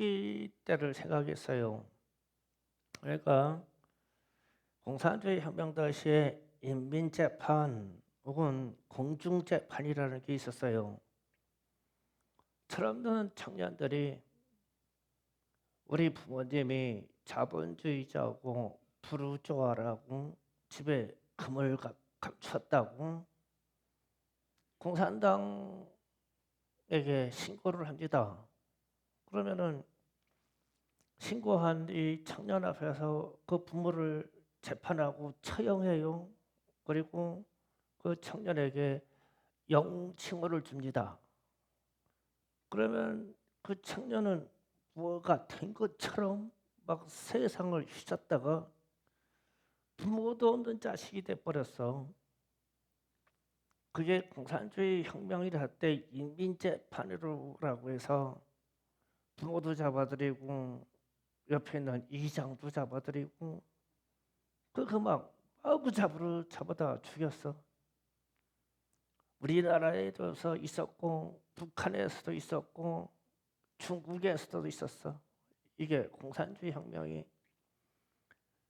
초기 때를 생각했어요. 그러니까 공산주의 혁명 당시에 인민재판 혹은 공중재판이라는 게 있었어요. 철없는 청년들이 우리 부모님이 자본주의자고 부르주아라고 집에 금을 감췄다고 공산당에게 신고를 합니다. 그러면은 신고한 이 청년 앞에서 그 부모를 재판하고 처형해요. 그리고 그 청년에게 영칭호를 줍니다. 그러면 그 청년은 뭐가 된 것처럼 막 세상을 휘젓다가 부모도 없는 자식이 돼버렸어. 그게 공산주의 혁명이라 할 때 인민재판이라고 해서 부모도 잡아들이고 옆에 있는 이장도 잡아들이고 막 마구 잡아다 죽였어. 우리나라에도 있었고 북한에서도 있었고 중국에서도 있었어. 이게 공산주의 혁명이.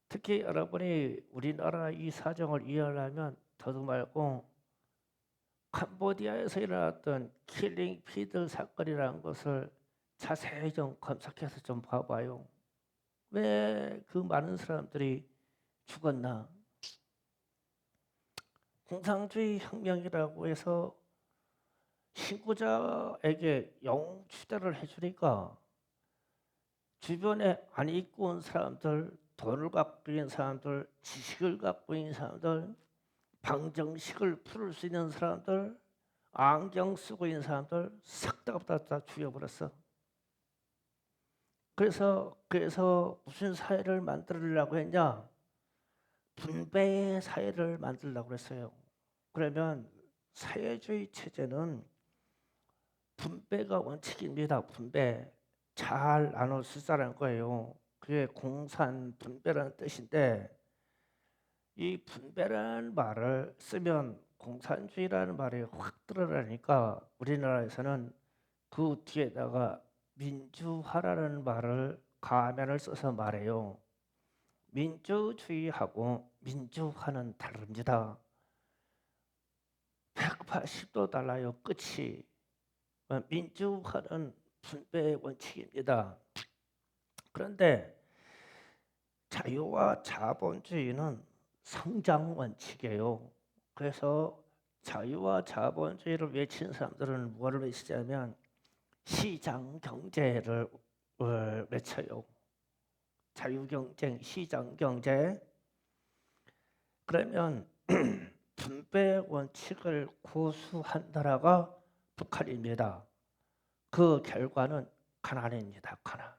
특히 여러분이 우리나라 이 사정을 이해하려면 더도 말고 캄보디아에서 일어났던 킬링 피드 사건이라는 것을 자세히 좀 검색해서 좀 봐봐요. 왜 그 많은 사람들이 죽었나? 공산주의 혁명이라고 해서 신고자에게 영웅 추대를 해주니까 주변에 안 입고 온 사람들, 돈을 갖고 있는 사람들, 지식을 갖고 있는 사람들, 방정식을 풀을 수 있는 사람들, 안경 쓰고 있는 사람들 싹 다 죽여버렸어. 그래서 무슨 사회를 만들려고 했냐? 분배의 사회를 만들려고 했어요. 그러면 사회주의 체제는 분배가 원칙입니다. 분배. 잘 나눠 쓰자는 거예요. 그게 공산 분배라는 뜻인데 이 분배라는 말을 쓰면 공산주의라는 말이 확 드러나니까 우리나라에서는 그 뒤에다가 민주화라는 말을 가면을 써서 말해요. 민주주의하고 민주화는 다릅니다. 180도 달라요. 끝이. 민주화는 분배의 원칙입니다. 그런데 자유와 자본주의는 성장 원칙이에요. 그래서 자유와 자본주의를 외치는 사람들은 뭐를 외치냐면 시장 경제를 외쳐요. 자유경쟁, 시장 경제. 그러면 분배 원칙을 고수한 나라가 북한입니다. 그 결과는 가난입니다. 가난.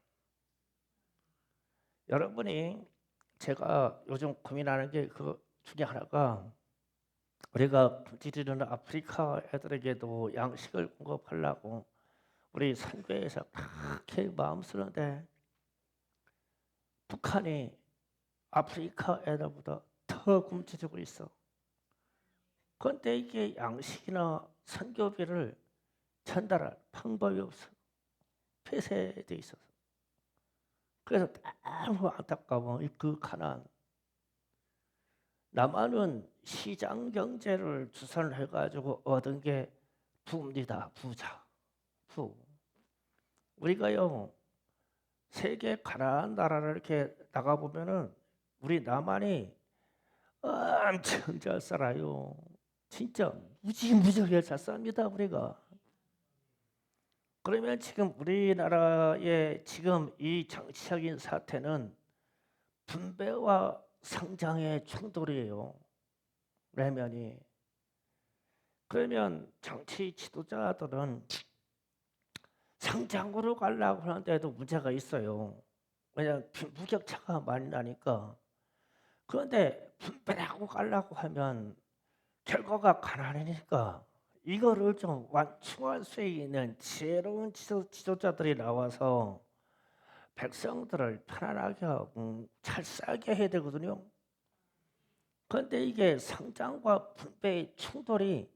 여러분이 제가 요즘 고민하는 게 그 중에 하나가 우리가 굶주리는 아프리카 애들에게도 양식을 공급하려고 우리 선교에서 그렇게 마음 쓰는데 북한이 아프리카 애들보다 더 굶주리고 있어. 그런데 이게 양식이나 선교비를 전달할 방법이 없어. 폐쇄돼 있어서. 그래서 너무 안타까워. 그 가난. 남한은 시장 경제를 주선을 해가지고 얻은 게 부입니다. 부자. 부. 우리가요 세계 가난한 나라를 이렇게 나가 보면은 우리 남한이 엄청 잘 살아요. 진짜 무지무지하게 잘 삽니다 우리가. 그러면 지금 우리나라의 지금 이 정치적인 사태는 분배와 성장의 충돌이에요. 내면이. 그러면 정치 지도자들은 성장으로 가려고 하는데도 문제가 있어요. 왜냐하면 빈부격차가 많이 나니까. 그런데 분배하고 가려고 하면 결과가 가난하니까 이거를 좀 완충할 수 있는 지혜로운 지도자들이 나와서 백성들을 편안하게 하고 잘 살게 해야 되거든요. 그런데 이게 성장과 분배의 충돌이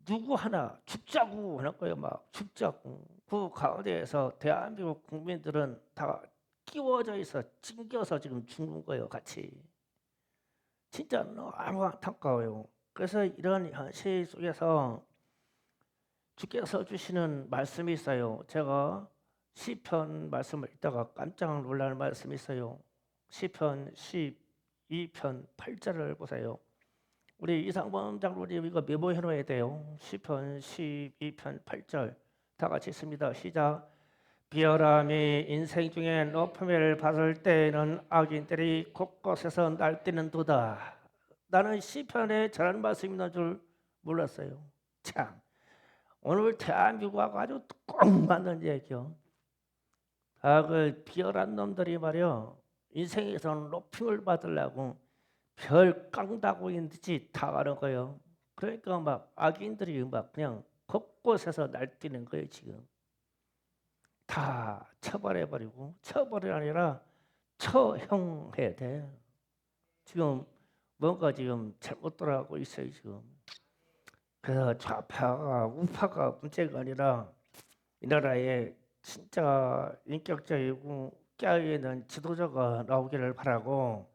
누구 하나 죽자고 하는 거예요. 막 죽자고. 그 가운데에서 대한민국 국민들은 다 끼워져 있어 찡겨서 지금 죽는 거예요, 같이. 진짜 너무 안타까워요. 그래서 이런 현실 속에서 주께서 주시는 말씀이 있어요. 제가 시편 말씀을 읽다가 깜짝 놀랄 말씀이 있어요. 시편 12편 8절을 보세요. 우리 이상범 장로님 이거 메모해 놓아야 돼요. 시편 12편 8절 다 같이 있습니다. 시작. 비열함이 인생 중에 높음을 받을 때에는 악인들이 곳곳에서 날뛰는도다. 나는 시편에 저런 말씀이 있는 줄 몰랐어요. 참 오늘 대한민국하고 아주 꼭 맞는 얘기요. 그 비열한 놈들이 말이요 인생에서는 높임을 받으려고 별 깡다고 있는 듯이 다 가는 거예요. 그러니까 막 악인들이 막 그냥 곳곳에서 날뛰는 거예요. 지금 다 처벌해버리고 처벌이 아니라 처형해야 돼. 지금 뭔가 지금 잘못 돌아가고 있어요. 지금 그래서 좌파가 우파가 문제가 아니라 이 나라에 진짜 인격적이고 깨어있는 지도자가 나오기를 바라고,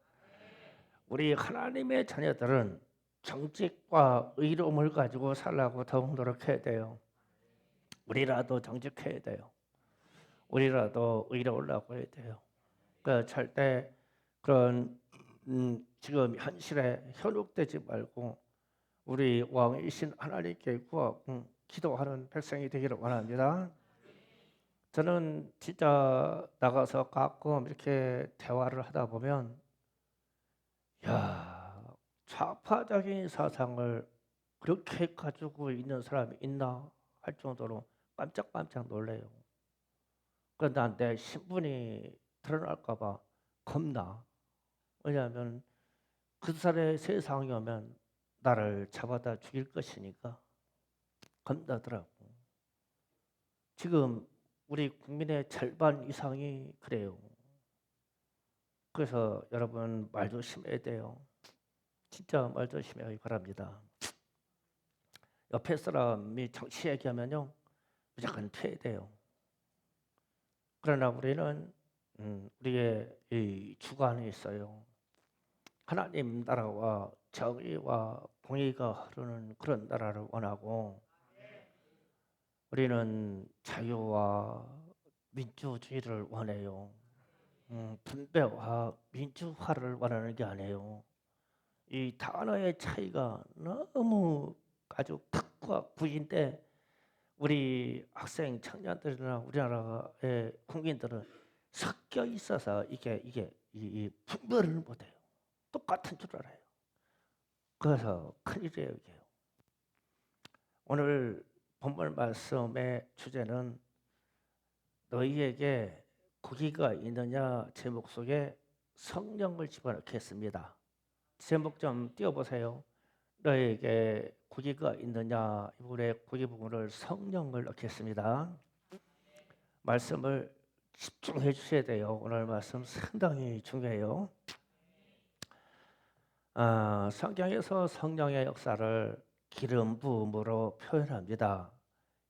우리 하나님의 자녀들은 정직과 의로움을 가지고 살라고 더욱 노력해야 돼요. 우리라도 정직해야 돼요. 우리라도 의로우려고 해야 돼요. 그 절대 그런 지금 현실에 현혹되지 말고 우리 왕이신 하나님께 구하고 기도하는 백성이 되기를 원합니다. 저는 진짜 나가서 가끔 이렇게 대화를 하다 보면 야, 좌파적인 사상을 그렇게 가지고 있는 사람이 있나 할 정도로 깜짝깜짝 놀래요. 그런데 난 내 신분이 드러날까 봐 겁나. 왜냐하면 그 사람의 세상이 오면 나를 잡아다 죽일 것이니까 겁나더라고. 지금 우리 국민의 절반 이상이 그래요. 그래서 여러분 말 조심해야 돼요. 진짜 말 조심해야 바랍니다. 옆에 사람이 정치 얘기하면요 무조건 피해야 돼요. 그러나 우리는 우리의 이 주관이 있어요. 하나님 나라와 정의와 공의가 흐르는 그런 나라를 원하고, 우리는 자유와 민주주의를 원해요. 분배와 민주화를 원하는 게 아니에요. 이 단어의 차이가 너무 아주 극과 극인데 우리 학생 청년들이나 우리나라의 국민들은 섞여 있어서 이게 이 분별을 못해요. 똑같은 줄 알아요. 그래서 큰일이에요 이게. 오늘 본문 말씀의 주제는 너희에게 고기가 있느냐 제목 속에 성령을 집어넣겠습니다. 제목 좀 띄워보세요. 너에게 고기가 있느냐 이 부분에 고기 부분을 성령을 넣겠습니다. 말씀을 집중해 주셔야 돼요. 오늘 말씀 상당히 중요해요. 성경에서 성령의 역사를 기름 부음으로 표현합니다.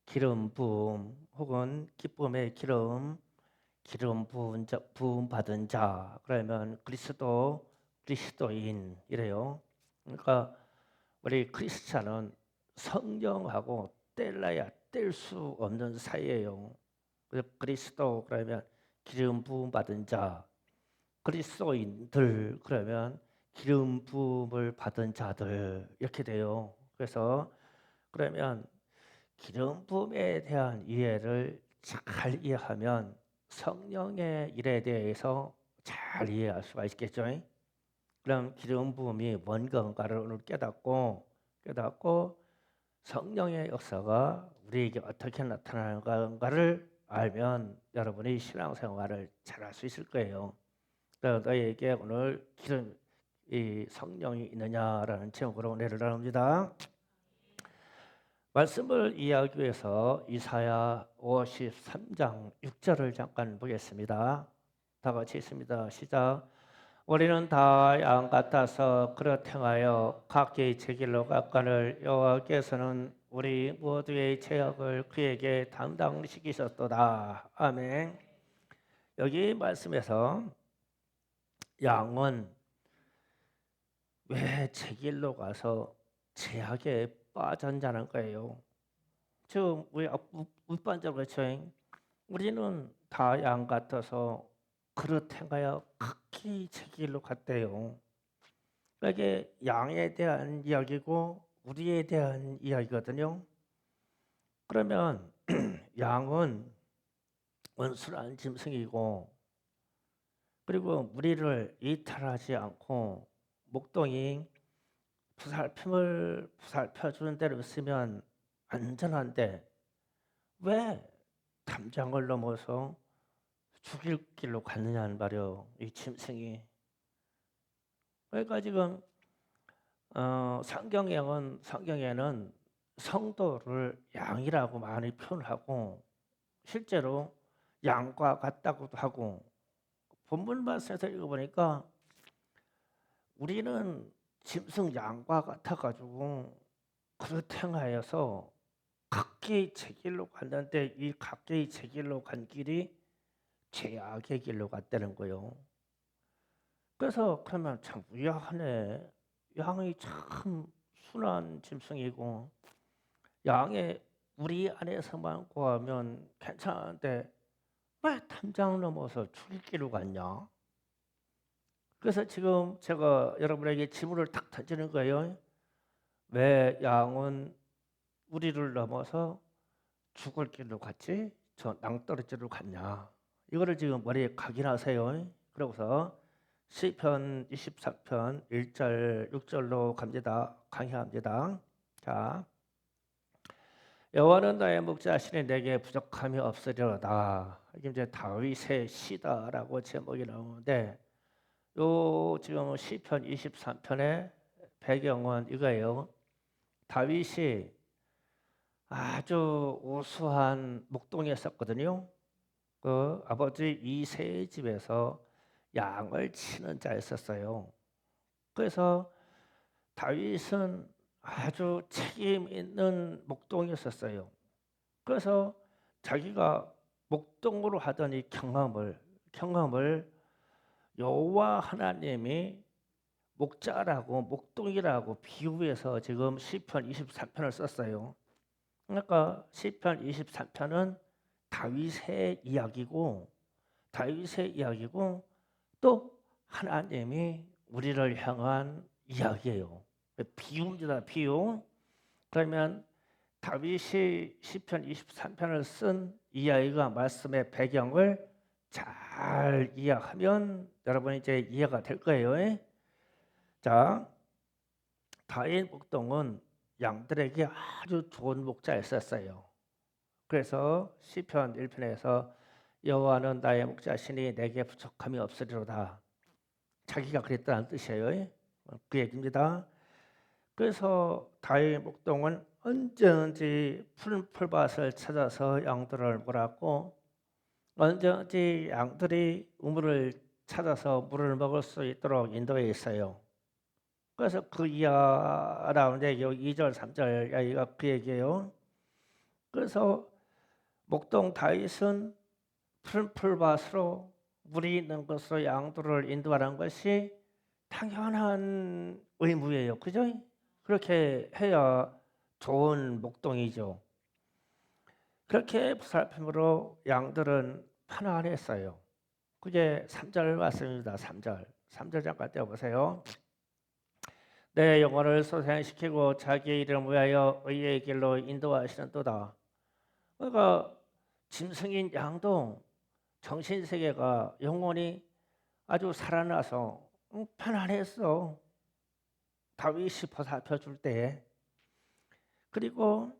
기름 부음 혹은 기쁨의 기름 부음 받은 자, 그러면 그리스도인 이래요. 그러니까 우리 크리스찬은 성령하고 뗄래야 뗄 수 없는 사이예요. 그래서 그리스도 그러면 기름 부음 받은 자, 그리스도인들 그러면 기름 부음을 받은 자들 이렇게 돼요. 그래서 그러면 기름 부음에 대한 이해를 잘 이해하면 성령의 일에 대해서 잘 이해할 수가 있겠죠. 그럼 기름 부음이 뭔가를 오늘 깨닫고 성령의 역사가 우리에게 어떻게 나타나는가를 알면 여러분이 신앙생활을 잘할 수 있을 거예요. 그래서 너희에게 오늘 기름 이 성령이 있느냐라는 제목으로 은혜를 나눕니다. 말씀을 이해하기 위해서 이사야 53장 6절을 잠깐 보겠습니다. 다 같이 있습니다. 시작. 우리는 다 양 같아서 그릇 행하여 각기 제 길로 갔거늘 여호와께서는 우리 모두의 죄악을 그에게 담당시키셨도다. 아멘. 여기 말씀에서 양은 왜 제 길로 가서 죄악에 빠졌냐는 거예요. 지금 우리 일반적으로 우리는 다 양 같아서 그릇 행하여 각기 제 길로 갔대요. 이게 양에 대한 이야기고 우리에 대한 이야기거든요. 그러면 양은 온순한 짐승이고, 그리고 무리를 이탈하지 않고 목동이 부살펴 주는 대로 있으면 안전한데 왜 담장을 넘어서 죽일 길로 갔느냐는 말이요, 이 짐승이. 그러니까 지금 성경에는 성도를 양이라고 많이 표현하고 실제로 양과 같다고도 하고, 본문 말씀에서 읽어보니까 우리는 짐승 양과 같아가지고 그릇 행하여서 각기 제 길로 갔는데 이 각기 제 길로 간 길이 죄악의 길로 갔다는 거예요. 그래서 그러면 참 의아하네. 양이 참 순한 짐승이고 양의 우리 안에서만 구하면 괜찮은데 왜 담장 넘어서 죽일 길로 갔냐? 그래서 지금 제가 여러분에게 질문을 탁 던지는 거예요. 왜 양은 우리를 넘어서 죽을 길로 갔지? 저 낭떠러지로 갔냐? 이거를 지금 머리에 각인하세요. 그러고서 시편 24편 1절 6절로 갑니다. 강의합니다. 자, 여호와는 나의 목자시니 내게 부족함이 없으리로다. 이게 이제 다윗의 시다라고 제목이 나오는데, 요 지금 시편 23편의 배경은 이거예요. 다윗이 아주 우수한 목동이었었거든요. 그 아버지 이새의 집에서 양을 치는 자였었어요. 그래서 다윗은 아주 책임 있는 목동이었었어요. 그래서 자기가 목동으로 하던 이 경험을 여호와 하나님이 목자라고 목동이라고 비유해서 지금 시편 23편을 썼어요. 그러니까 시편 23편은 다윗의 이야기고 또 하나님이 우리를 향한 이야기예요. 비유입니다. 비유. 그러면 다윗이 시편 23편을 쓴 이야기가 말씀의 배경을 잘 이해하면 여러분 이제 이해가 될 거예요. 자, 다윗 목동은 양들에게 아주 좋은 목자였었어요. 그래서 시편 1편에서 여호와는 나의 목자시니 내게 부족함이 없으리로다. 자기가 그랬다는 뜻이에요. 그 얘기입니다. 그래서 다윗 목동은 언제든지 푸른 풀밭을 찾아서 양들을 몰았고, 언제든지 양들이 우물을 찾아서 물을 먹을 수 있도록 인도해 있어요. 그래서 그 이하 나오는데 2절 3절 여기가 그 얘기예요. 그래서 목동 다윗은 푸른 풀밭으로 물이 있는 곳으로 양들을 인도하는 것이 당연한 의무예요. 그죠? 그렇게 해야 좋은 목동이죠. 그렇게 부살핌으로 양들은 편안했어요. 그게 3절 말씀입니다. 3절 잠깐 떼어보세요. 내 영혼을 소생시키고 자기의 이름을 위하여 의의 길로 인도하시는 도다. 그러니까 짐승인 양도 정신세계가 영혼이 아주 살아나서 편안했어. 다윗이 보살펴 줄 때. 그리고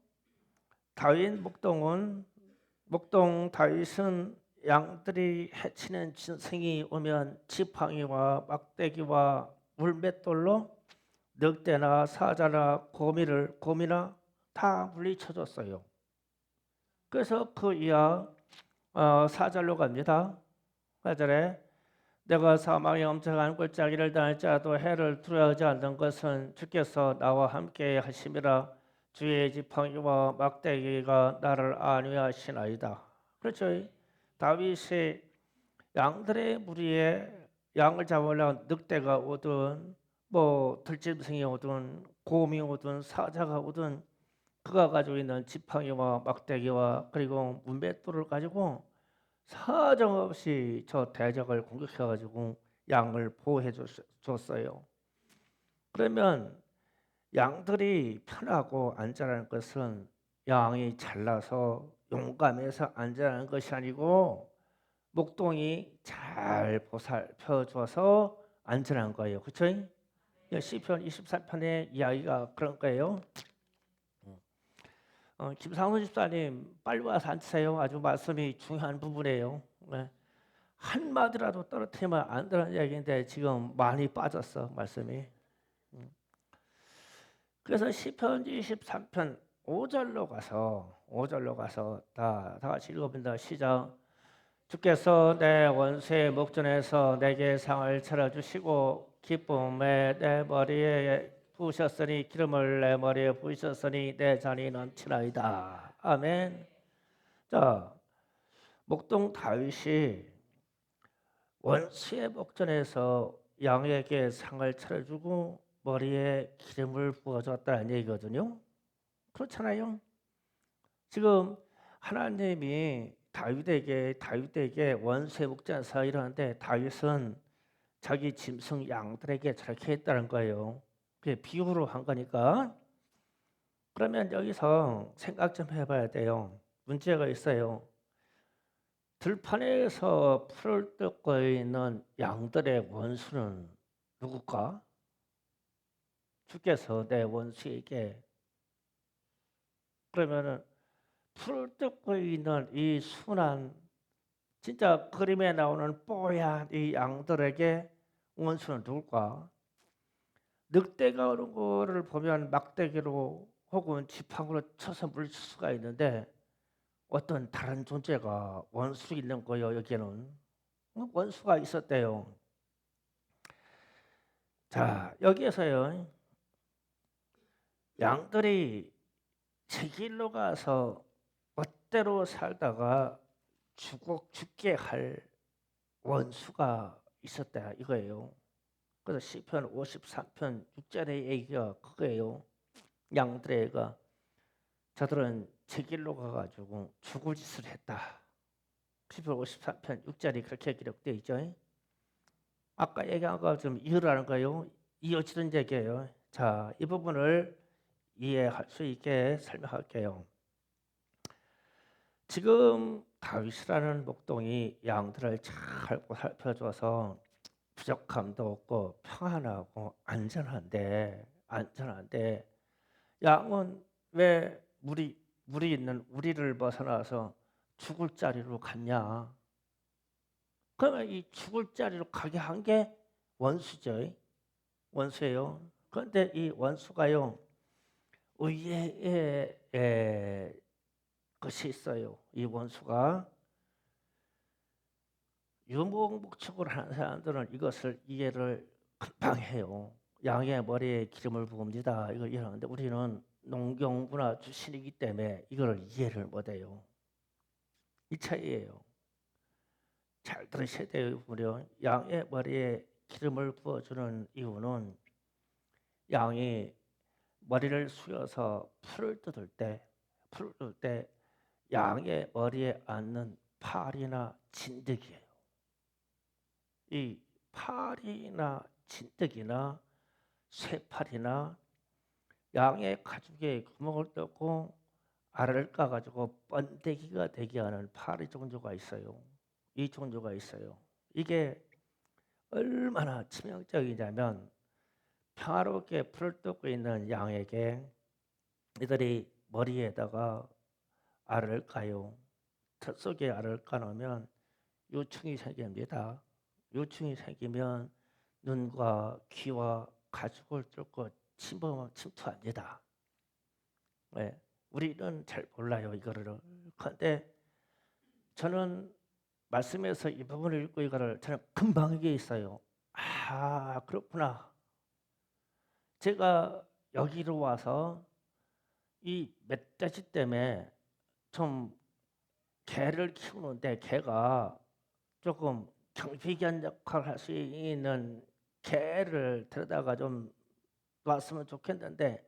목동 다윗은 양들이 해치는 짐승이 오면 지팡이와 막대기와 물맷돌로 늑대나 사자나 곰이나 다 물리쳐줬어요. 그래서 그 이하 4절로 갑니다. 4절에 내가 사망의 엄청난 골짜기를 다닐지라도 해를 두려워하지 않는 것은 주께서 나와 함께 하심이라. 주의 지팡이와 막대기가 나를 안위하시나이다. 그렇죠. 다윗이 양들의 무리에 양을 잡으려고 늑대가 오든 뭐 들짐승이 오든 곰이 오든 사자가 오든 그가 가지고 있는 지팡이와 막대기와 그리고 문맷돌을 가지고 사정없이 저 대적을 공격해 가지고 양을 보호해 줬어요. 그러면 양들이 편하고 안전한 것은 양이 잘나서 용감해서 안전한 것이 아니고 목동이 잘 보살펴줘서 안전한 거예요. 그렇죠? 시편 23편의 이야기가 그런 거예요. 김상훈 집사님 빨리 와서 앉으세요. 아주 말씀이 중요한 부분이에요. 네. 한마디라도 떨어뜨리면 안 되는 얘기인데 지금 많이 빠졌어 말씀이. 그래서 시편 23편 5절로 가서 다 같이 읽어본다. 시작. 주께서 내 원수의 목전에서 내게 상을 차려주시고 기쁨에 내 머리에 부으셨으니 기름을 내 머리에 부으셨으니 내 잔이 넘치나이다. 아멘. 자, 목동 다윗이 원수의 목전에서 양에게 상을 차려주고 머리에 기름을 부어줬다는 얘기거든요. 그렇잖아요. 지금 하나님이 다윗에게 원수의 목전에서 이러는데 다윗은 자기 짐승 양들에게 저렇게 했다는 거예요. 그게 비유로 한 거니까. 그러면 여기서 생각 좀 해봐야 돼요. 문제가 있어요. 들판에서 풀을 뜯고 있는 양들의 원수는 누굴까? 주께서 내 원수에게. 그러면은 풀을 뜯고 있는 이 순한 진짜 그림에 나오는 뽀얀 이 양들에게 원수는 누굴까? 늑대가 오는 거를 보면 막대기로 혹은 지팡이로 쳐서 물릴 수가 있는데 어떤 다른 존재가 원수 있는 거예요. 여기는 원수가 있었대요. 자, 여기에서요. 양들이 제 길로 가서 멋대로 살다가 죽게 할 원수가 있었다 이거예요. 그래서 시편 53편 6절의 얘기가 그거예요. 양들의 애가 저들은 제 길로 가가지고 죽을 짓을 했다. 시편 53편 6절이 그렇게 기록되어 있죠. 아까 얘기한 거 좀 이해하는 거예요. 이어지는 얘기예요. 자, 이 부분을 이해할 수 있게 설명할게요. 지금 다윗이라는 목동이 양들을 잘 살펴줘서 부족함도 없고 평안하고 안전한데 양은 왜 물이 있는 우리를 벗어나서 죽을 자리로 갔냐? 그러면 이 죽을 자리로 가게 한 게 원수죠. 원수예요. 그런데 이 원수가요 의외의 것이 있어요. 이 원수가 유목목적으로 하는 사람들은 이것을 이해를 금방 해요. 양의 머리에 기름을 부읍니다. 이걸 이해하는데 우리는 농경문화 출신이기 때문에 이걸 이해를 못해요. 이 차이예요. 잘 들으셔야 돼요. 무려 양의 머리에 기름을 부어주는 이유는 양이 머리를 숙여서 풀을 뜯을 때 양의 머리에 앉는 팔이나 진드기예요. 이 팔이나 진드기나 쇠팔이나 양의 가죽에 구멍을 뚫고 알을 까가지고 번데기가 되게 하는 파리 종류가 있어요. 이 종류가 있어요. 이게 얼마나 치명적이냐면 평화롭게 풀을 뜯고 있는 양에게 이들이 머리에다가 알을 까요. 턱 속에 알을 까놓으면 요충이 생깁니다. 요충이 생기면 눈과 귀와 가죽을 뚫고 침투합니다. 네. 우리는 잘 몰라요 이거를. 그런데 저는 말씀에서 이 부분을 읽고 이거를 저는 금방 이게 있어요. 아 그렇구나. 제가 여기로 와서 이 멧돼지 때문에 좀 개를 키우는데 개가 조금 경비견 역할을 할 수 있는 개를 데려다가 좀 놨으면 좋겠는데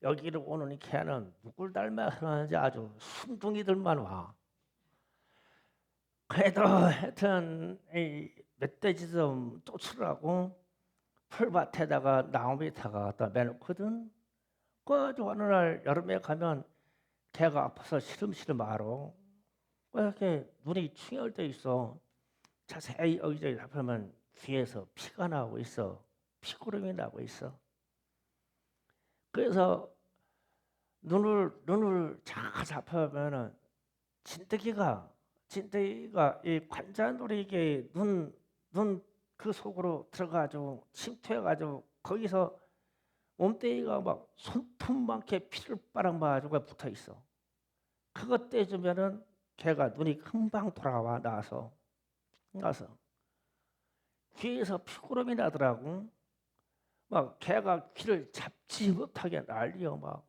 여기로 오는 이 개는 누굴 닮아서 하는지 아주 순둥이들만 와. 그래도 하여튼 이 멧돼지 좀 쫓으라고 풀밭에다가 나무 밑에다가 갖다 매놓거든. 그 어느 날 여름에 가면 개가 아파서 시름시름 알아. 이렇게 눈이 충혈돼 있어. 자세히 여기저기 살펴보면 귀에서 피가 나오고 있어. 피구름이 나고 있어. 그래서 눈을 잘 살펴보면은 진드기가 이 관자놀이게 눈 그 속으로 들어가지고 침투해가지고 거기서 몸뚱이가 막 손톱만큼 피를 빨아가지고 붙어 있어. 그것 떼주면은 걔가 눈이 금방 돌아와 나서 귀에서 피구름이 나더라고. 막 걔가 귀를 잡지 못하게 난리여 막.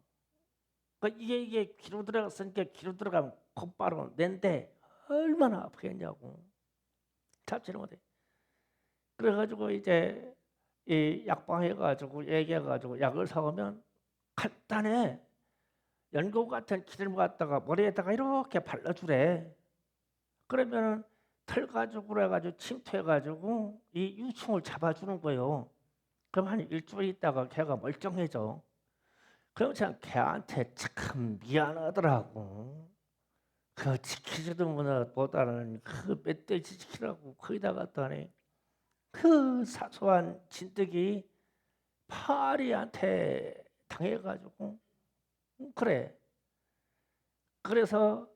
이게 귀로 들어갔으니까 귀로 들어가면 곧바로 낸데 얼마나 아프겠냐고. 잡지를 못해. 그래가지고 이제 이 약방해가지고 얘기해가지고 약을 사오면 간단해. 연고 같은 기름 갖다가 머리에다가 이렇게 발라주래. 그러면은 털 가지고 해가지고 침투해가지고 이 유충을 잡아주는 거예요. 그럼 한 일주일 있다가 걔가 멀쩡해져. 그럼 참 걔한테 참 미안하더라고. 그 지키지도 못하는 그 멧돼지 지키라고 거기다 갔더니 그 사소한 진드기 파리한테 당해가지고 그래. 그래서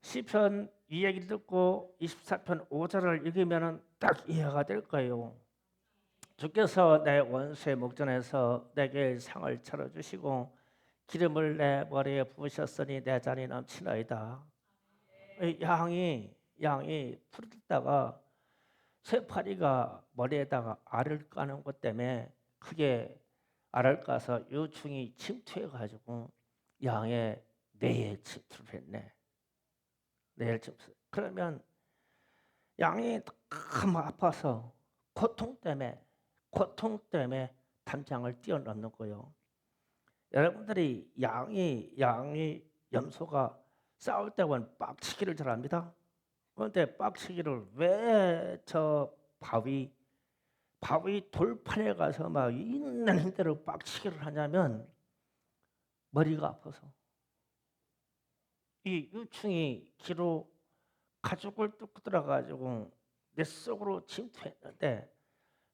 시편 이 얘기를 듣고 24편 5절을 읽으면 딱 이해가 될 거예요. 주께서 내 원수의 목전에서 내게 상을 차려주시고 기름을 내 머리에 부으셨으니 내 잔이 넘치나이다. 양이 풀을 듣다가 쇠파리가 머리에다가 알을 까는 것 때문에 그게 알을 까서 유충이 침투해가지고 양의 뇌에 침투를 했네. 뇌에 침투. 그러면 양이 너무 아파서 고통 때문에 담장을 뛰어넘는 거예요. 여러분들이 양이 염소가 싸울 때 보면 빡치기를 잘합니다. 그런데 빡치기를 왜 저 바위 돌판에 가서 막 있는 힘대로 빡치기를 하냐면 머리가 아파서 이 유충이 기로 가죽을 뚫고 들어가지고 내 속으로 침투했는데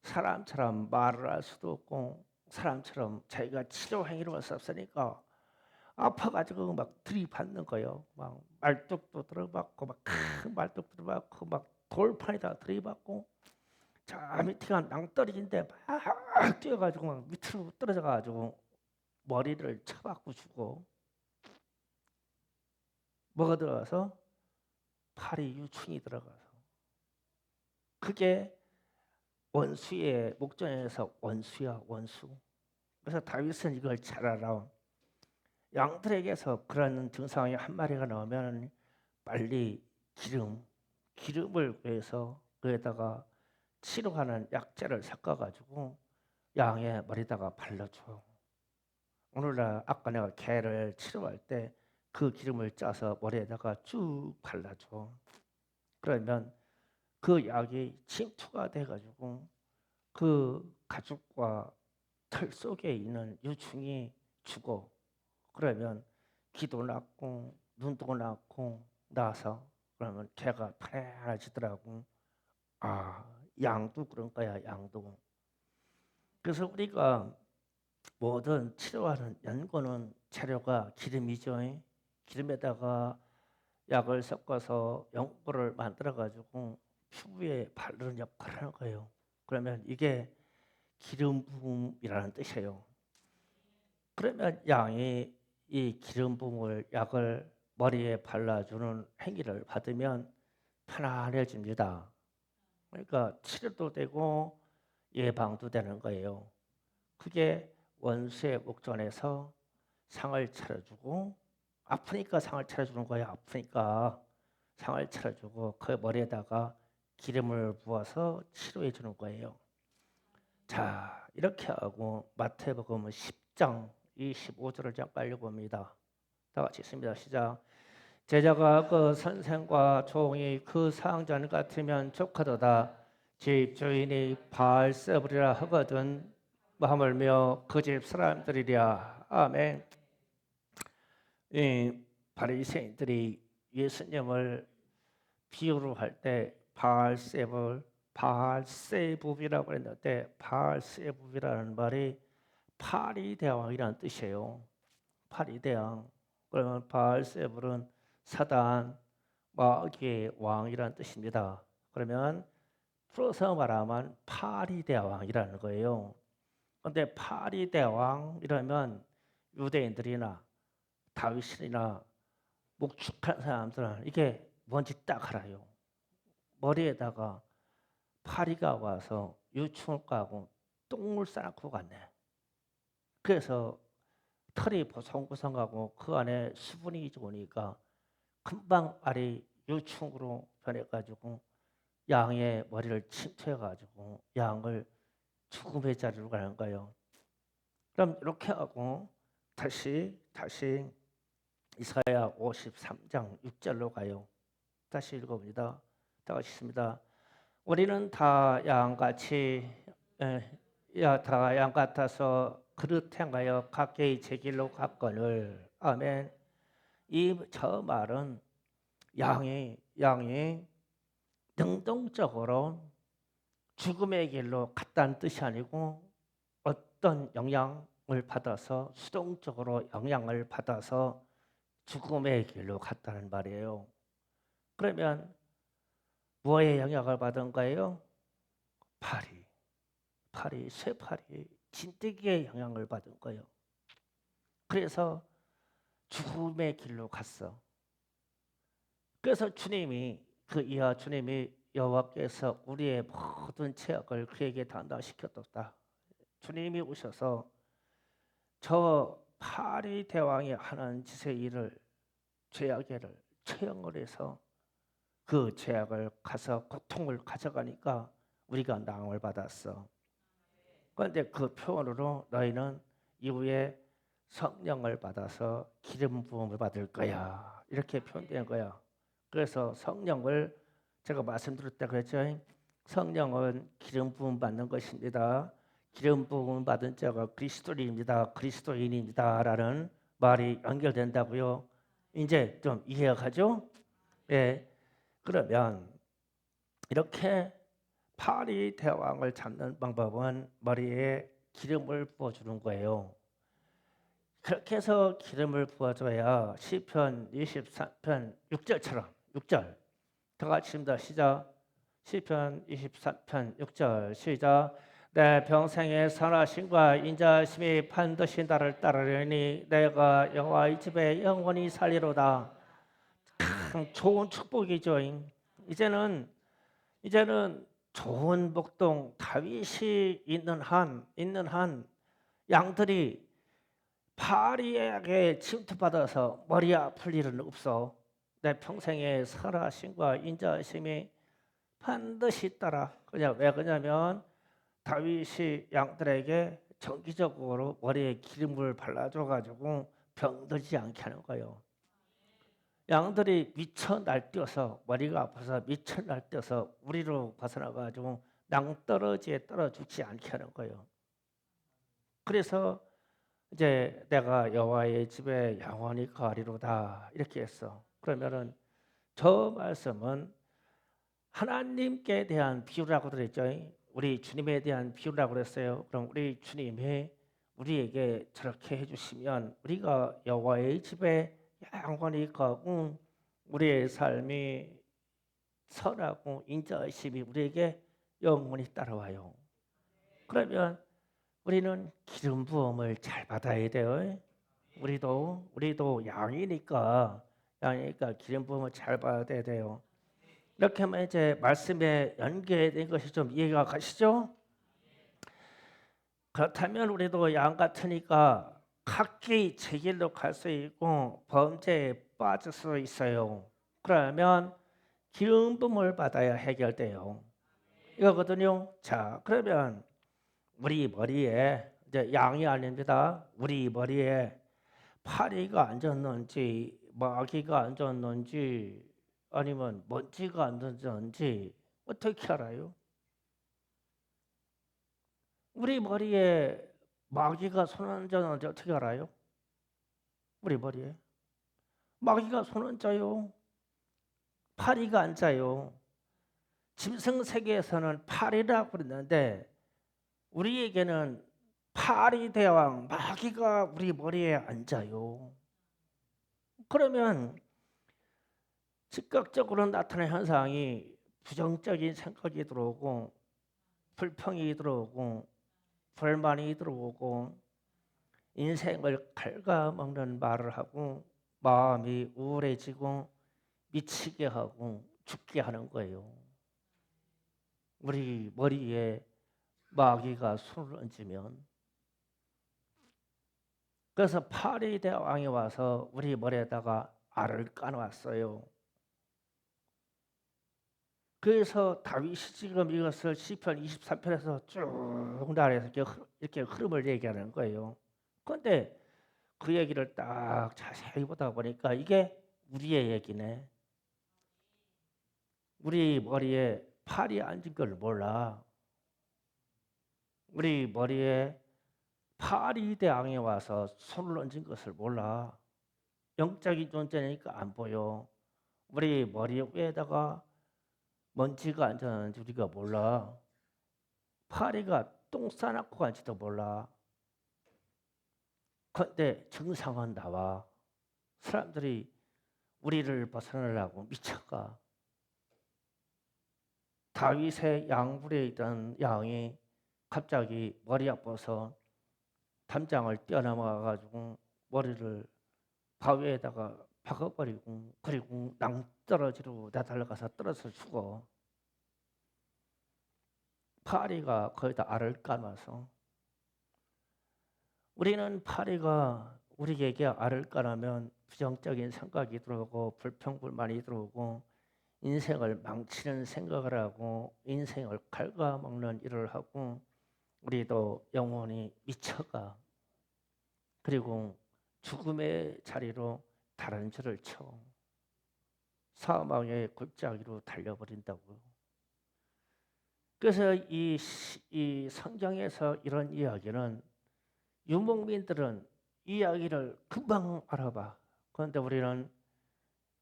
사람처럼 말을 할 수도 없고 사람처럼 자기가 치료 행위를 할 수 없으니까 아파가지고 막 들이받는 거예요. 막 말뚝도 들어받고 막 큰 말뚝 들어받고 막 돌판에다 들이받고 저 밑에가 낭떠러지인데 막 뛰어가지고 막 밑으로 떨어져가지고 머리를 쳐박고 죽어. 뭐가 들어가서 팔이 유충이 들어가서 그게 원수의 목전에서 원수야 원수. 그래서 다윗은 이걸 잘 알아. 양들에게서 그런 증상이 한 마리가 나오면 빨리 기름을 구해서 그에다가 치료하는 약재를 섞어가지고 양의 머리다가 발라줘. 오늘날 아까 내가 개를 치료할 때 그 기름을 짜서 머리에다가 쭉 발라줘. 그러면 그 약이 침투가 돼가지고 그 가죽과 털 속에 있는 유충이 죽어. 그러면 귀도 낫고 눈도 낫고 나서 그러면 개가 편안해지더라고. 아, 양도 그런 거야, 양도. 그래서 우리가 모든 치료하는 연고는 재료가 기름이죠. 기름에다가 약을 섞어서 연고를 만들어 가지고 피부에 바르는 역할을 하는 거예요. 그러면 이게 기름 부음이라는 뜻이에요. 그러면 양이 이 기름 부음을 약을 머리에 발라주는 행위를 받으면 편안해집니다. 그러니까 치료도 되고 예방도 되는 거예요. 그게 원수의 목전에서 상을 차려주고 아프니까 상을 차려주는 거야. 아프니까 상을 차려주고 그 머리에다가 기름을 부어서 치료해 주는 거예요. 자, 이렇게 하고 마태복음 10장 25절을 잠깐 읽어봅니다. 다 같이 있습니다. 시작. 제자가 그 선생과 종이 그 상전 같으면 좋거도다. 집 주인이 바알세불이라 하거든 하물며 그 집 사람들이랴. 아멘. 이 바리새인들이 예수님을 비유로 할 때 바알세불이라고 했는데 바알세불이라는 말이 파리대왕이라는 뜻이에요. 파리대왕. 그러면 바알세불은 사단 마귀의 왕이라는 뜻입니다. 그러면 풀어서 말하면 파리대왕이라는 거예요. 그런데 파리대왕이라면 유대인들이나 다윗이나 목축한 사람들은 이게 뭔지 딱 알아요. 머리에다가 파리가 와서 유충을 까고 똥을 싸놓고 갔네. 그래서 털이 보송보송하고 그 안에 수분이 좋으니까 금방 알이 유충으로 변해가지고 양의 머리를 침투해가지고 양을 죽음의 자리로 가는 거예요. 그럼 이렇게 하고 다시 이사야 53장 6절로 가요. 다시 읽어봅니다. 다 같이 있습니다. 우리는 다 양같이 다 양 같아서 그릇 행하여 각기 제 길로 갔거늘. 아멘. 이 저 말은 양이 능동적으로 죽음의 길로 갔다는 뜻이 아니고 어떤 영향을 받아서 수동적으로 영향을 받아서 죽음의 길로 갔다는 말이에요. 그러면 뭐에 영향을 받은 거예요? 쇠파리, 진드기의 영향을 받은 거예요. 그래서 죽음의 길로 갔어. 그래서 주님이 여호와께서 우리의 모든 죄악을 그에게 담당시켰다. 주님이 오셔서 저 파리 대왕이 하는 짓의 일을 죄악의 일을 처형을 해서 그 죄악을 가서 고통을 가져가니까 우리가 낭을 받았어. 그런데 그 표현으로 너희는 이후에 성령을 받아서 기름 부음을 받을 거야. 이렇게 표현된 거야. 그래서 성령을 제가 말씀드릴 때 그랬죠. 성령은 기름 부음 받는 것입니다. 기름 부음 받은 자가 그리스도인입니다라는 말이 연결된다고요. 이제 좀 이해가 가죠? 예. 그러면 이렇게 파리 대왕을 잡는 방법은 머리에 기름을 부어주는 거예요. 그렇게 해서 기름을 부어줘야 시편 23편 6절처럼 6절 다 같이 입니다. 시작. 시편 23편 6절 시작. 내 평생의 선하심과 인자심이 반드시 나를 따르려니 내가 여호와의 집에 영원히 살리로다. 참 좋은 축복이죠. 이제는 좋은 목동 다윗이 있는 한 양들이 파리에게 침투받아서 머리 아플 일은 없어. 내 평생의 선하심과 인자심이 반드시 따라. 그냥 왜 그러냐면 다윗이 양들에게 정기적으로 머리에 기름을 발라줘 가지고 병들지 않게 하는 거예요. 양들이 미쳐 날뛰어서 머리가 아파서 미쳐 날뛰어서 우리로 벗어나 가지고 낭떠러지에 떨어 죽지 않게 하는 거예요. 그래서 이제 내가 여호와의 집에 영원히 거하리로다 이렇게 했어. 그러면은 저 말씀은 하나님께 대한 비유라고 그랬죠. 우리 주님에 대한 비유라고 그랬어요. 그럼 우리 주님이 우리에게 저렇게 해주시면 우리가 여호와의 집에 영원히 거하고 우리의 삶이 선하고 인자하심이 우리에게 영원히 따라와요. 그러면 우리는 기름 부음을 잘 받아야 돼요. 우리도 양이니까 기름 부음을 잘 받아야 돼요. 이렇게 하면 이제 말씀에 연계된 것이 좀 이해가 가시죠? 그렇다면 우리도 양 같으니까 각기 제 길로 갈 수 있고 범죄에 빠질 수 있어요. 그러면 기름 부음을 받아야 해결돼요. 이거거든요. 자, 그러면 우리 머리에 이제 양이 아닙니다. 우리 머리에 파리가 앉았는지 마귀가 앉았는지 아니면 먼지가 앉았는지 어떻게 알아요? 우리 머리에 마귀가 손 얹었는지 어떻게 알아요? 우리 머리에 마귀가 손 얹어요. 파리가 앉아요. 짐승 세계에서는 파리라고 그랬는데 우리에게는 파리 대왕 마귀가 우리 머리에 앉아요. 그러면 즉각적으로 나타나는 현상이 부정적인 생각이 들어오고 불평이 들어오고 불만이 들어오고 인생을 갉아먹는 말을 하고 마음이 우울해지고 미치게 하고 죽게 하는 거예요. 우리 머리에 마귀가 손을 얹으면. 그래서 파리 대왕이 와서 우리 머리에다가 알을 까놨어요. 그래서 다윗이 지금 이것을 시편 23편에서 쭉 나열해서 이렇게 흐름을 얘기하는 거예요. 그런데 그 얘기를 딱 자세히 보다 보니까 이게 우리의 얘기네. 우리 머리에 팔이 앉은 걸 몰라. 우리 머리에 파리 대왕이 와서 손을 얹은 것을 몰라. 영적인 존재니까 안 보여. 우리 머리 위에다가 먼지가 앉았는지 우리가 몰라. 파리가 똥 싸놓고 간지도 몰라. 그런데 증상은 나와. 사람들이 우리를 벗어나려고 미쳐가. 다윗의 양불에 있던 양이 갑자기 머리 아파서 담장을 뛰어넘어가지고 머리를 바위에다가 박아버리고 그리고 낭떠러지로 나달려가서 떨어져 죽어. 파리가 거기다 알을 까놔서. 우리는 파리가 우리에게 알을 까놓으면 부정적인 생각이 들어오고 불평불만이 들어오고 인생을 망치는 생각을 하고 인생을 갉아먹는 일을 하고 우리도 영혼이 미쳐가. 그리고 죽음의 자리로 다른 줄을 쳐 사망의 골짜기로 달려버린다고요. 그래서 이 성경에서 이런 이야기는 유목민들은 이야기를 금방 알아봐. 그런데 우리는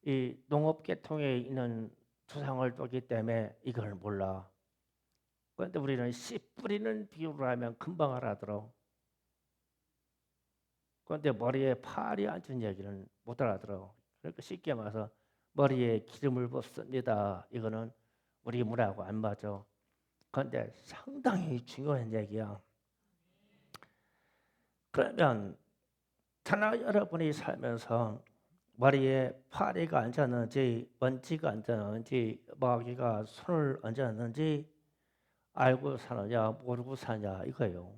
이 농업계통에 있는 두상을 두기 때문에 이걸 몰라. 그런데 우리는 씨 뿌리는 비유를 하면 금방 알아들어. 그런데 머리에 팔이 앉은 얘기는 못 알아들어. 그러니까 쉽게 말해서 머리에 기름을 붓습니다. 이거는 우리 문화하고 안 맞아. 그런데 상당히 중요한 얘기야. 그러면 저나 여러분이 살면서 머리에 파리가 앉았는지 먼지가 앉았는지 마귀가 손을 얹었는지 알고 사느냐 모르고 사냐 이거예요.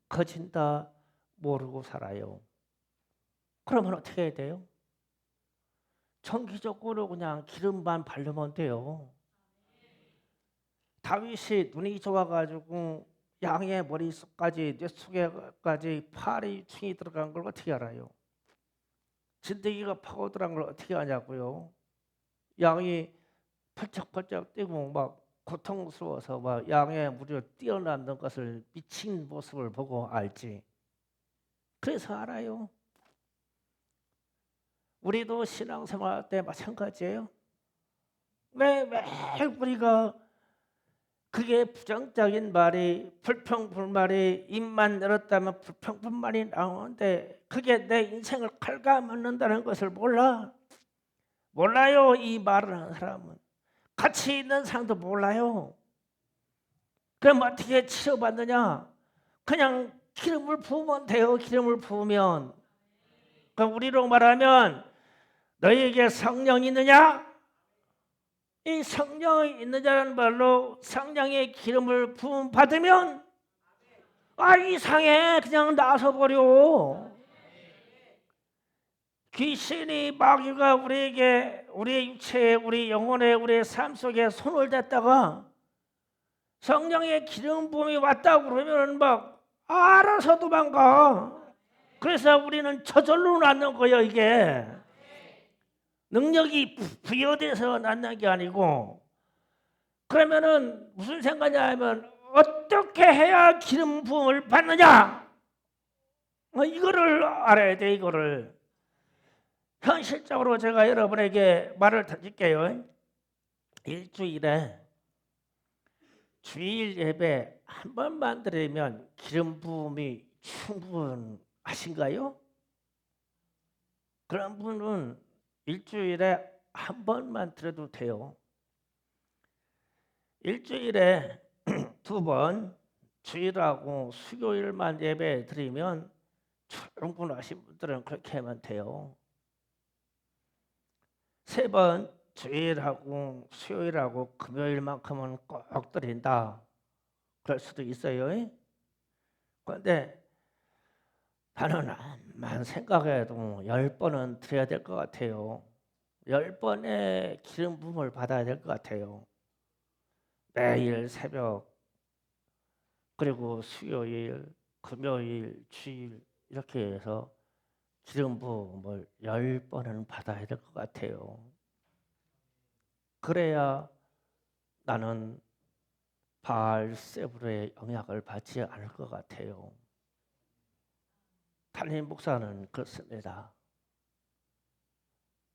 커진다 모르고 살아요. 그러면 어떻게 해야 돼요? 정기적으로 그냥 기름만 바르면 돼요. 다윗이 눈이 좋아가지고 양의 머릿속까지 뇌 속에까지 파리 충이 들어간 걸 어떻게 알아요? 진드기가 파고들어간 걸 어떻게 아냐고요? 양이 펄쩍펄쩍 뛰고 막 고통스러워서 막 양의 무리로 뛰어나는 것을 미친 모습을 보고 알지. 그래서 알아요. 우리도 신앙생활 때 마찬가지예요. 왜 매일 우리가 그게 부정적인 말이 불평불만이 입만 열었다면 불평불만이 나오는데 그게 내 인생을 갉아먹는다는 것을 몰라요. 이 말을 하는 사람은 같이 있는 사람도 몰라요. 그럼 어떻게 치료받느냐? 그냥 기름을 부으면 돼요. 기름을 부으면. 그럼 우리로 말하면 너희에게 성령이 있느냐? 이 성령이 있느냐는 말로 성령의 기름을 부음 받으면 이상해 그냥 나서 버려. 귀신이 마귀가 우리에게 우리의 육체에 우리 영혼에 우리의 삶 속에 손을 댔다가 성령의 기름 부음이 왔다고 그러면 막 알아서 도망가. 그래서 우리는 저절로 낫는 거예요. 이게 능력이 부여돼서 낫는 게 아니고. 그러면은 무슨 생각이냐 하면 어떻게 해야 기름 부음을 받느냐, 이거를 알아야 돼. 이거를 현실적으로 제가 여러분에게 말을 드릴게요. 일주일에 주일 예배 한 번만 드리면 기름 부음이 충분하신가요? 그런 분은 일주일에 한 번만 드려도 돼요. 일주일에 두 번, 주일하고 수요일만 예배 드리면 충분하신 분들은 그렇게 하면 돼요. 세 번, 주일하고 수요일하고 금요일만큼은 꼭 드린다, 그럴 수도 있어요. 그런데 나는 생각해도 10번은 드려야 될 것 같아요. 10번의 기름 부음을 받아야 될 것 같아요. 매일 새벽, 그리고 수요일, 금요일, 주일 이렇게 해서 기름 부음을 10번은 받아야 될 것 같아요. 그래야 나는 바알세불의 영향을 받지 않을 것 같아요. 담임 목사는 그렇습니다.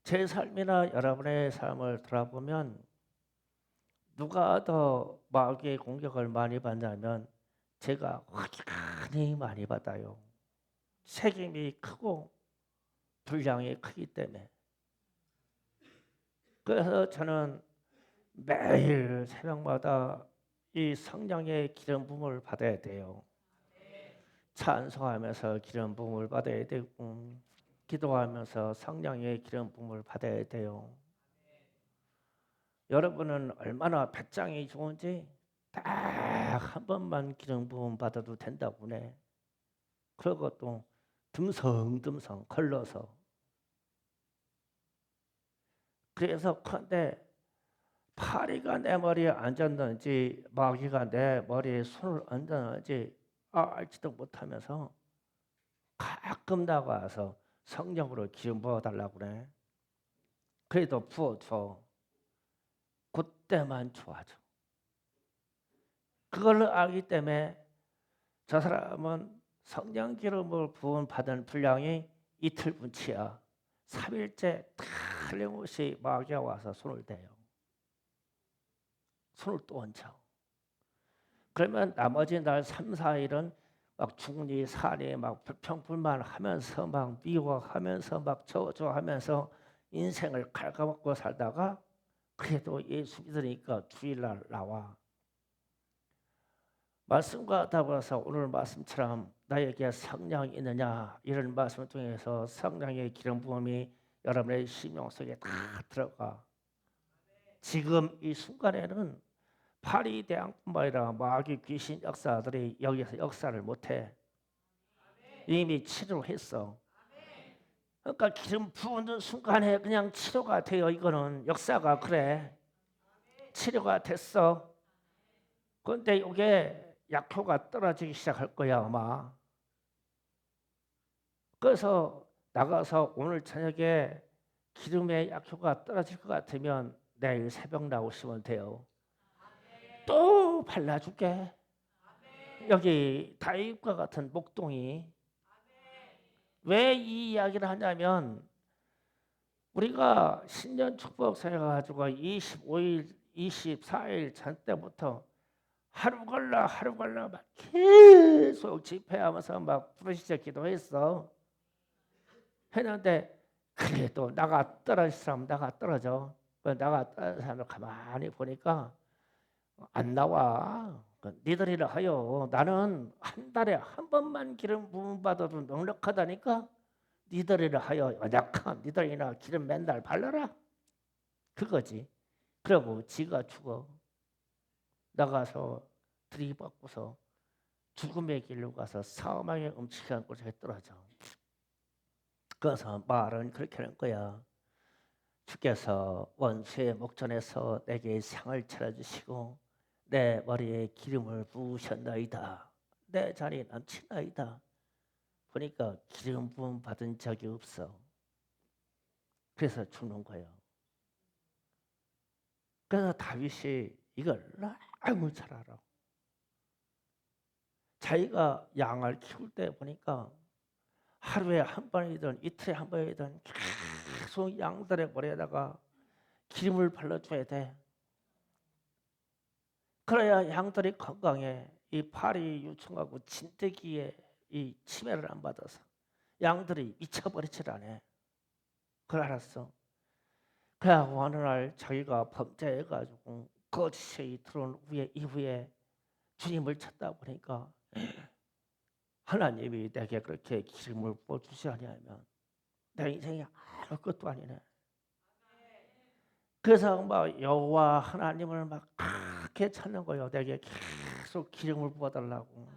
제 삶이나 여러분의 삶을 돌아보면 누가 더 마귀의 공격을 많이 받냐면 제가 확연히 많이 받아요. 책임이 크고 분량이 크기 때문에. 그래서 저는 매일 새벽마다 이 성령의 기름 부음을 받아야 돼요. 찬송하면서 기름 부음을 받아야 되고, 기도하면서 성령의 기름 부음을 받아야 돼요. 여러분은 얼마나 배짱이 좋은지 딱 한 번만 기름 부음 받아도 된다고 해. 그것도 듬성듬성 걸러서. 그래서 근데 파리가 내 머리에 앉았는지 마귀가 내 머리에 손을 얹었는지 알지도 못하면서 가끔 나가서 성령으로 기름 부어달라고 그래. 그래도 부어줘. 그때만 좋아져. 그걸 알기 때문에 저 사람은 성령 기름을 부은 받은 분량이 이틀분치야. 3일째 틀림없이 마귀가 와서 손을 대요. 손을 또 얹혀. 그러면 나머지 날 3, 4일은 막 중리, 살이 막 불평불만하면서 막 미워하면서 막 저주하면서 인생을 갉아먹고 살다가 그래도 예수 믿으니까 주일날 나와. 말씀과 더불어서 오늘 말씀처럼 나에게 성령이 있느냐, 이런 말씀을 통해서 성령의 기름 부음이 여러분의 심령 속에 다 들어가. 지금 이 순간에는 파리대왕뿐만 아니라 마귀 귀신 역사들이 여기서 역사를 못해. 이미 치료했어. 그러니까 기름 부은 순간에 그냥 치료가 돼요. 이거는 역사가 그래. 치료가 됐어. 그런데 이게 약효가 떨어지기 시작할 거야 아마. 그래서 나가서 오늘 저녁에 기름의 약효가 떨어질 것 같으면 내일 새벽 나오시면 돼요. 또 발라줄게. 여기 다윗과 같은 목동이. 왜 이 이야기를 하냐면 우리가 신년 축복 세워가지고 25일, 24일 전 때부터 하루 걸러 막 계속 집회하면서 막 부르짖어 기도했어. 했는데 그래도 나가 떨어질 사람 나가 떨어져. 나가 떨어진 사람을 가만히 보니까 안 나와. 니들이라 하여 나는 한 달에 한 번만 기름 부음 받아도 넉넉하다니까. 니들이라 하여 연약한 니들이나 기름 맨날 발라라. 그거지. 그러고 지가 죽어. 나가서 들이받고서 죽음의 길로 가서 사망의 음침한 곳에 떨어져. 그래서 말은 그렇게 하는 거야. 주께서 원수의 목전에서 내게 상을 차려주시고 내 머리에 기름을 부으셨나이다. 내 잔이 넘치나이다. 보니까 기름 부음 받은 적이 없어. 그래서 죽는 거예요. 그래서 다윗이 이걸 너무 잘 알아. 자기가 양을 키울 때 보니까 하루에 한 번이든 이틀에 한 번이든 계속 양들의 머리에다가 기름을 발라줘야 돼. 그래야 양들이 건강해. 이 파리 유충하고 진드기에 이 치매를 안 받아서 양들이 미쳐버리질 않아. 그걸 알았어. 그래갖고 어느 날 자기가 범죄해가지고 거짓이 들어온 이후에 주님을 찾다 보니까 하나님이 내게 그렇게 기름을 부어주지 아니하면 내 인생이 아무것도 아니네. 그래서 막 여호와 하나님을 막 그렇게 찾는 거예요. 내게 계속 기름을 부어달라고.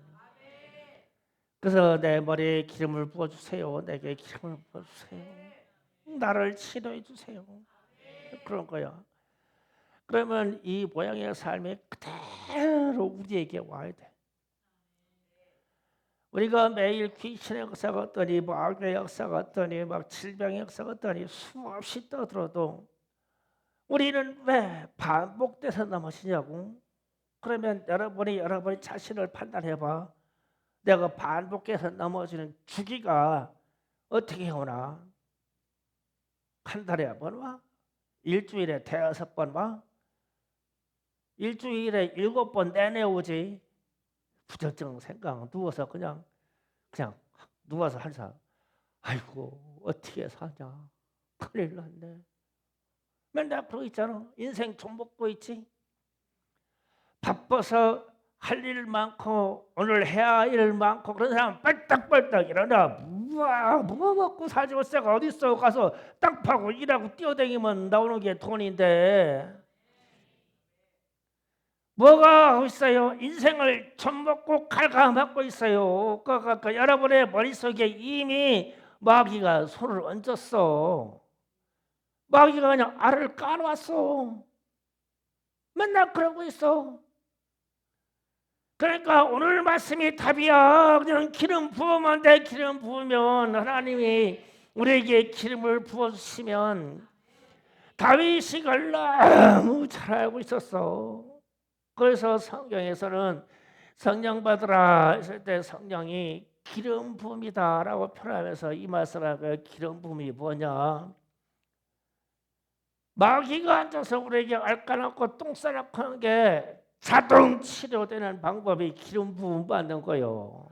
그래서 내 머리에 기름을 부어주세요. 내게 기름을 부어주세요. 나를 치료해 주세요. 그런 거야. 그러면 이 모양의 삶이 그대로 우리에게 와야 돼. 우리가 매일 귀신의 역사가 어떠니, 악의 역사가 어떠니, 막 질병의 역사가 어떠니 수없이 떠들어도 우리는 왜 반복돼서 넘어지냐고. 그러면 여러분이 자신을 판단해봐. 내가 반복해서 넘어지는 주기가 어떻게 오나? 한 달에 한 번 와? 일주일에 5번 와? 일주일에 7번 내내 오지. 부정적 생각 누워서 그냥 누워서 한사. 아이고 어떻게 사냐? 큰일 났네. 맨날 그러고 있잖아. 인생 좀 먹고 있지. 바빠서 할 일 많고 오늘 해야 할 일 많고 그런 사람 빨딱빨딱 일어나. 우와 뭐 먹고 살지고 새가 어딨어. 가서 땅 파고 일하고 뛰어다니면 나오는 게 돈인데 뭐가 하고 있어요? 인생을 좀 먹고 갉아먹고 있어요. 여러분의 머릿속에 이미 마귀가 손을 얹었어. 마귀가 그냥 알을 까놓았어. 맨날 그러고 있어. 그러니까 오늘 말씀이 답이야. 그냥 기름 부으면 돼. 기름 부으면 하나님이 우리에게 기름을 부어주시면 다윗이 그걸 너무 잘 알고 있었어. 그래서 성경에서는 성령 받으라 했을 때 성령이 기름 부음이다라고 표현하면서 이 말씀을 기름 부음이 뭐냐? 마귀가 앉아서 우리에게 앓아놓고 똥싸놓고 하는 게 자동 치료되는 방법이 기름 부음 받는 거예요.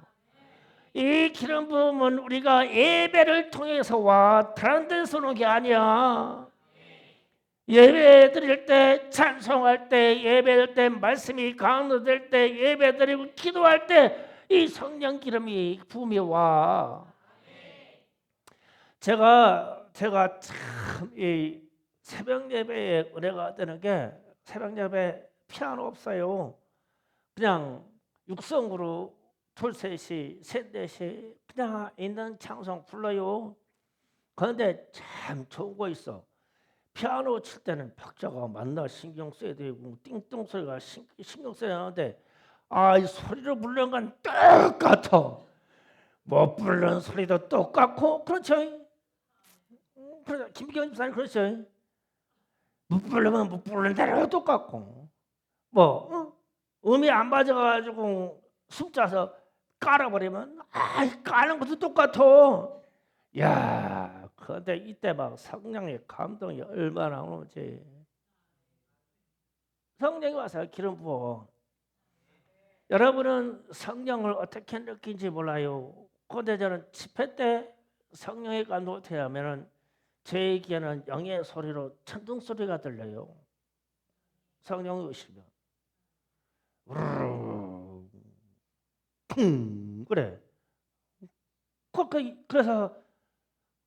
이 기름 부음은 우리가 예배를 통해서 와. 다른 데서 오는 게 아니야. 예배 드릴 때, 찬송할 때, 예배 드릴 때, 말씀이 강조될 때, 예배 드리고 기도할 때 이 성령 기름이 부음이 와. 제가 참 이 새벽 예배에 은혜가 되는 게 새벽 예배 피아노 없어요. 그냥 육성으로 둘셋이 셋넷이 그냥 있는 찬송 불러요. 그런데 참 좋은 거 있어. 피아노 칠 때는 박자가 맞나 신경 써야 되고 띵띵 소리가 신경 써야 하는데 이 소리로 부르는 건 똑같아. 못 부르는 소리도 똑같고 그렇죠. 그래 김기현 집사님 그렇죠. 못 부르면 못 부르는 대로 똑같고 음이 안 맞아가지고 숫자서 깔아버리면 까는 것도 똑같아. 야, 그런데 이때 막 성령의 감동이 얼마나 오는지. 성령이 와서 기름 부어. 여러분은 성령을 어떻게 느낀지 몰라요. 그런데 저는 집회 때 성령의 감동을 어떻게 하면은 제에게는 영의 소리로 천둥 소리가 들려요. 성령이 오시면 그래. 그래서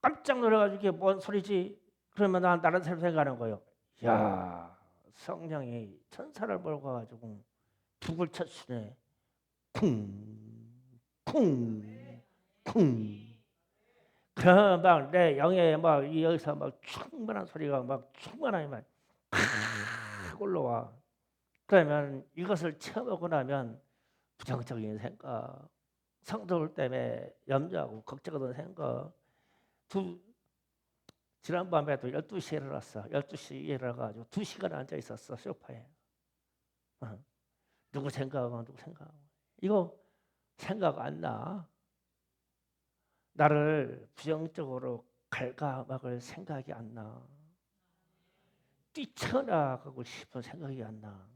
깜짝 놀라가지고 이게 뭔 소리지? 그러면 난 다른 사람 생각하는 거예요. 야, 성령이 천사를 몰고 가지고 북을 쳤으네. 쿵, 쿵, 쿵. 그럼 막 내 영에 막 여기서 막 충만한 소리가 막 충만하게 막 올라와. 그러면 이것을 체험하고 나면 부정적인 생각, 성도 때문에 염려하고 걱정하던 생각. 두 지난밤에도 12시에 일어났어. 12시에 일어나가지고 2시간 앉아 있었어 소파에. 어. 누구 생각하고 누구 생각하고. 이거 생각 안 나. 나를 부정적으로 갉아막을 생각이 안 나. 뛰쳐나가고 싶은 생각이 안 나.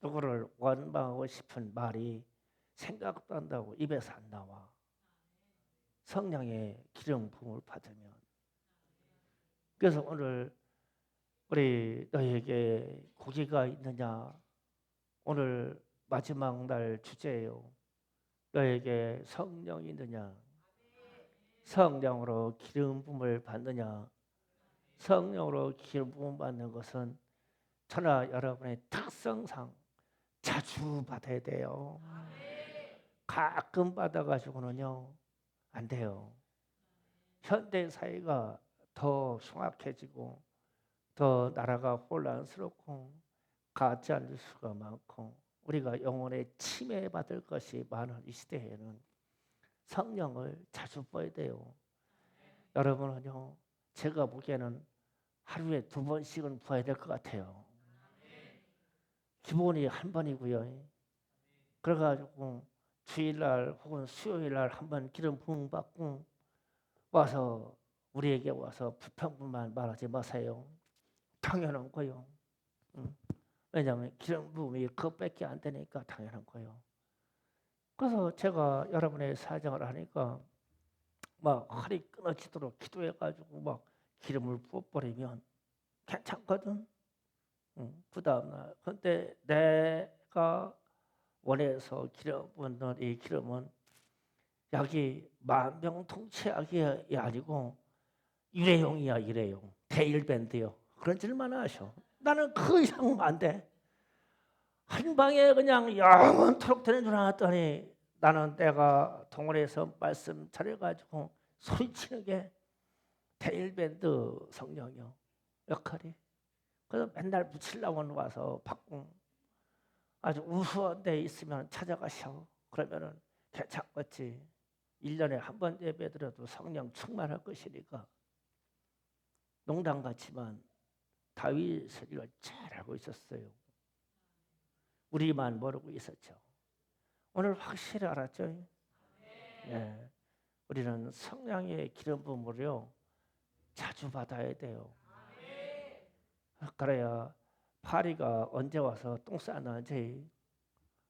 누구를 원망하고 싶은 말이 생각도 안 나고 입에서 안 나와. 성령의 기름 부음을 받으면. 그래서 오늘 우리 너에게 고기가 있느냐? 오늘 마지막 날 주제예요. 너에게 성령이 있느냐? 성령으로 기름 부음을 받느냐? 성령으로 기름 부음 받는 것은 저나 여러분의 특성상 자주 받아야 돼요. 가끔 받아가지고는요 안 돼요. 현대 사회가 더 흉악해지고 더 나라가 혼란스럽고 가짜 뉴스가 많고 우리가 영혼에 침해받을 것이 많은 이 시대에는 성령을 자주 써야 돼요. 여러분은요 제가 보기에는 하루에 2번씩은 부어야 될 것 같아요. 기본이 한 번이고요. 그래가지고 주일날 혹은 수요일날 한번 기름 부음 받고 와서 우리에게 와서 불평불만 말하지 마세요. 당연한 거요. 왜냐하면 기름 부음이 그것밖에 안 되니까 당연한 거요. 그래서 제가 여러분의 사정을 하니까 막 허리 끊어지도록 기도해가지고 막 기름을 부어버리면 괜찮거든. 그 다음날 근데 내가 원해서 기름 붓는 이 기름은 약이 만병통치약이 아니고 일회용이야. 일회용. 데일밴드요. 그런 줄만 아셔. 나는 그 이상 안 돼. 한 방에 그냥 영원토록 되는 줄 알았더니 나는 내가 동원해서 말씀 차려가지고 소리치는 게 데일밴드 성령이요. 역할이. 그래서 맨날 붙이려고 와서 받고 아주 우수한 데 있으면 찾아가셔. 그러면은 괜찮겠지. 1년에 한 번 예배드려도 성령 충만할 것이니까. 농담 같지만 다윗을 이걸 잘 알고 있었어요. 우리만 모르고 있었죠. 오늘 확실히 알았죠? 네. 우리는 성령의 기름 부음을요 자주 받아야 돼요. 그래야 파리가 언제 와서 똥 쌌는지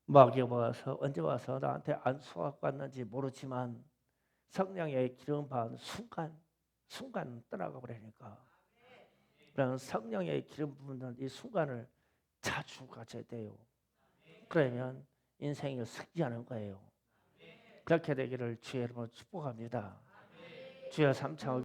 마귀가 와서 언제 와서 나한테 안수하고 갔는지 모르지만 성령의 기름 받은 순간 떠나가 버리니까 그런 성령의 기름 부는 이 순간을 자주 가져야 돼요. 그러면 인생이 승리하는 거예요. 그렇게 되기를 주의 이름으로 축복합니다. 주여 삼창